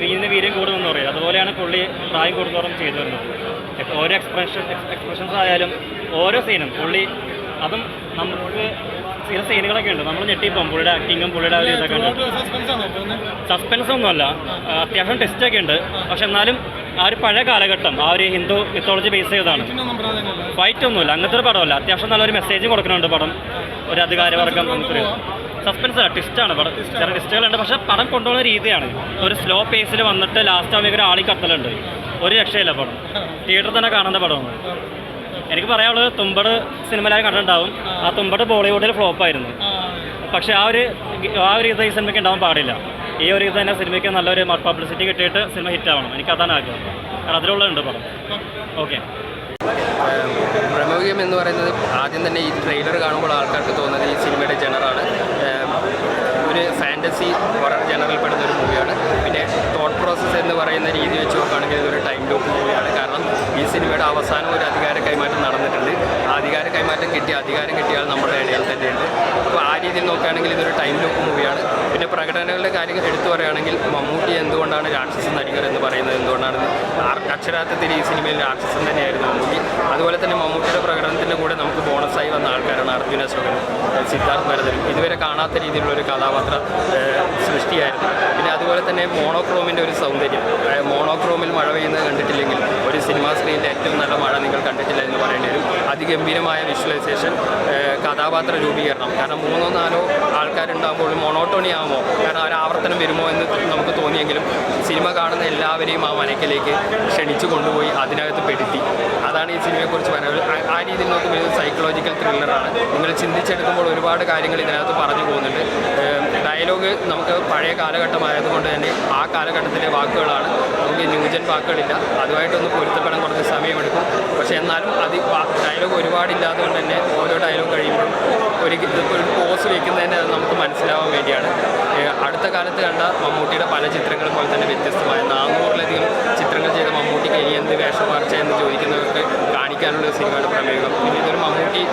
വീഞ്ഞിന് വീര്യം കൂടുമെന്ന് പറയും. അതുപോലെയാണ് പുള്ളി പ്രായം കൂടുതോറും ചെയ്തു വരുന്നത്. ഓരോ എക്സ്പ്രഷൻസ് ആയാലും ഓരോ സീനും പുള്ളി അതും നമുക്ക് ചില സീനുകളൊക്കെ ഉണ്ട് നമ്മൾ ഞെട്ടിപ്പോകും. പുള്ളിയുടെ ആക്ടിങ്ങും പുള്ളിയുടെ ഒരു ഇതൊക്കെ ഉണ്ട്. സസ്പെൻസ് ഒന്നുമല്ല, അത്യാവശ്യം ടെസ്റ്റൊക്കെ ഉണ്ട്. പക്ഷെ എന്നാലും ആ ഒരു പഴയ കാലഘട്ടം, ആ ഒരു ഹിന്ദു മിത്തോളജി ബേസ് ചെയ്തതാണ്. ഫൈറ്റ് ഒന്നുമില്ല, അങ്ങനത്തെ ഒരു പടമല്ല. അത്യാവശ്യം നല്ലൊരു മെസ്സേജ് കൊടുക്കുന്നുണ്ട് പടം. ഒരു അധികാരവർഗം നമുക്കൊരു സസ്പെൻസ് അല്ല, ട്വിസ്റ്റാണ് പടം. ചില ട്വിസ്റ്റുകളുണ്ട്, പക്ഷെ പടം കൊണ്ടുപോകുന്ന രീതിയാണ് ഒരു സ്ലോ പേസിൽ വന്നിട്ട് ലാസ്റ്റ് ആവുമ്പോൾ ഒരു ആളി കത്തലുണ്ട്. ഒരു രക്ഷയില്ല പടം. തിയേറ്ററിൽ തന്നെ കാണുന്ന പടമാണ്. എനിക്ക് പറയാനുള്ളത്, തുമ്പട് സിനിമയിലായി കണ്ടിട്ടുണ്ടാവും. ആ തുമ്പട് ബോളിവുഡിൽ ഫ്ലോപ്പായിരുന്നു. പക്ഷേ ആ ഒരു ഇത് ഈ സിനിമയ്ക്ക് ഉണ്ടാവാൻ പാടില്ല. ഈ ഒരു ഇത് തന്നെ സിനിമയ്ക്ക് നല്ലൊരു പബ്ലിസിറ്റി കിട്ടിയിട്ട് സിനിമ ഹിറ്റാവണം. എനിക്കതാണ് ആഗ്രഹം. കാരണം അതിലുള്ളതുണ്ട് പടം. ഓക്കെ. ബ്രഹ്മയുഗം എന്ന് പറയുന്നത് ആദ്യം തന്നെ ഈ ട്രെയിലർ കാണുമ്പോൾ ആൾക്കാർക്ക് തോന്നുന്നത് ഈ സിനിമയുടെ ജനറാണ്. ഒരു ഫാൻറ്റസി ഹൊറർ ജനറിൽ പെടുന്ന ഒരു മൂവിയാണ്. പിന്നെ തോട്ട് പ്രോസസ്സ് എന്ന് പറയുന്ന രീതി വെച്ച് നോക്കുകയാണെങ്കിൽ ഇതൊരു ടൈം ലൂപ്പ് മൂവിയാണ്. കാരണം ഈ സിനിമയുടെ അവസാനം ഒരു അധികാര കൈമാറ്റം നടന്നിട്ടുണ്ട്. ആ അധികാര കൈമാറ്റം അധികാരം കിട്ടിയാൽ നമ്മുടെ ഇടയിൽ തന്നെയുണ്ട്. അപ്പോൾ ആ രീതിയിൽ നോക്കുകയാണെങ്കിൽ ഇതൊരു ടൈം ലൂപ്പ് മൂവിയാണ്. പിന്നെ പ്രകടനങ്ങളുടെ കാര്യങ്ങൾ എടുത്തു പറയുകയാണെങ്കിൽ മമ്മൂട്ടി എന്തുകൊണ്ടാണ് രാക്ഷസൻ നടികർ എന്ന് പറയുന്നത് എന്തുകൊണ്ടാണെന്ന് അക്ഷരാർത്ഥത്തിൽ ഈ സിനിമയിൽ രാക്ഷസൻ തന്നെയായിരുന്നു മമ്മൂട്ടി. അതുപോലെ തന്നെ മമ്മൂട്ടിയുടെ പ്രകടനത്തിൻ്റെ കൂടെ നമുക്ക് ബോണസായി വന്ന ആൾക്കാരാണ് അർജുന അശോകനും സിദ്ധാർത്ഥ് ഭരതനും. ഇതുവരെ കാണാത്ത രീതിയിലുള്ളൊരു കഥാപാത്ര സൃഷ്ടിയായിരുന്നു. പിന്നെ അതുപോലെ തന്നെ മോണോക്രോമിൻ്റെ ഒരു സൗന്ദര്യം, മോണോക്രോമിൽ മഴ പെയ്യുന്നത് കണ്ടിട്ടില്ലെങ്കിൽ ഒരു സിനിമാ സ്ക്രീനിൻ്റെ ഏറ്റവും നല്ല മഴ നിങ്ങൾ കണ്ടിട്ടില്ല എന്ന് പറയേണ്ടി വരും. അതിഗംഭീരമായ വിഷ്വലൈസേഷൻ, കഥാപാത്ര രൂപീകരണം. കാരണം 3-4 ആൾക്കാരുണ്ടാകുമ്പോൾ മോണോട്ടോണി ആകുമോ, കാരണം ഒരു ആവർത്തനം വരുമോ എന്ന് നമുക്ക് തോന്നിയെങ്കിലും സിനിമ കാണുന്ന എല്ലാവരെയും ആ മനക്കിലേക്ക് ക്ഷണിച്ചു കൊണ്ടുപോയി അതിനകത്ത് പെടുത്തി. അതാണ് ഈ സിനിമയെക്കുറിച്ച് പറയുന്നത്. ആ രീതിയിൽ നോക്കുമ്പോൾ ഇത് സൈക്കോളജിക്കൽ ത്രില്ലറാണ്. നിങ്ങൾ ചിന്തിച്ചെടുക്കുമ്പോൾ ഒരുപാട് കാര്യങ്ങൾ ഇതിനകത്ത് പറഞ്ഞു പോകുന്നുണ്ട്. ഡയലോഗ് നമുക്ക് പഴയ കാലഘട്ടമായതുകൊണ്ട് തന്നെ ആ കാലഘട്ടത്തിലെ വാക്കുകളാണ്. നമുക്ക് ന്യൂജൻ വാക്കുകളില്ല. അതുമായിട്ടൊന്ന് പൊരുത്തപ്പെടാൻ കുറച്ച് സമയമെടുക്കും. പക്ഷേ എന്നാലും ഡയലോഗ് ഒരുപാടില്ലാത്തതുകൊണ്ട് തന്നെ ഓരോ ഡയലോഗ് കഴിയുമ്പോഴും ഒരു പോസ് വയ്ക്കുന്നതിന് അത് നമുക്ക് മനസ്സിലാവാൻ വേണ്ടിയാണ്. അടുത്ത കാലത്ത് കണ്ട മമ്മൂട്ടിയുടെ പല ചിത്രങ്ങളും പോലെ തന്നെ വ്യത്യസ്തമായ 400-ലധികം ചിത്രങ്ങൾ ചെയ്ത മമ്മൂട്ടിക്ക് ഇനി എന്ത് വേഷം മാർച്ച എന്ന് ചോദിക്കുന്നവർക്ക് കാണിക്കാനുള്ള സിനിമയുടെ പ്രമേയം. പിന്നെ ഇതൊരു മമ്മൂട്ടി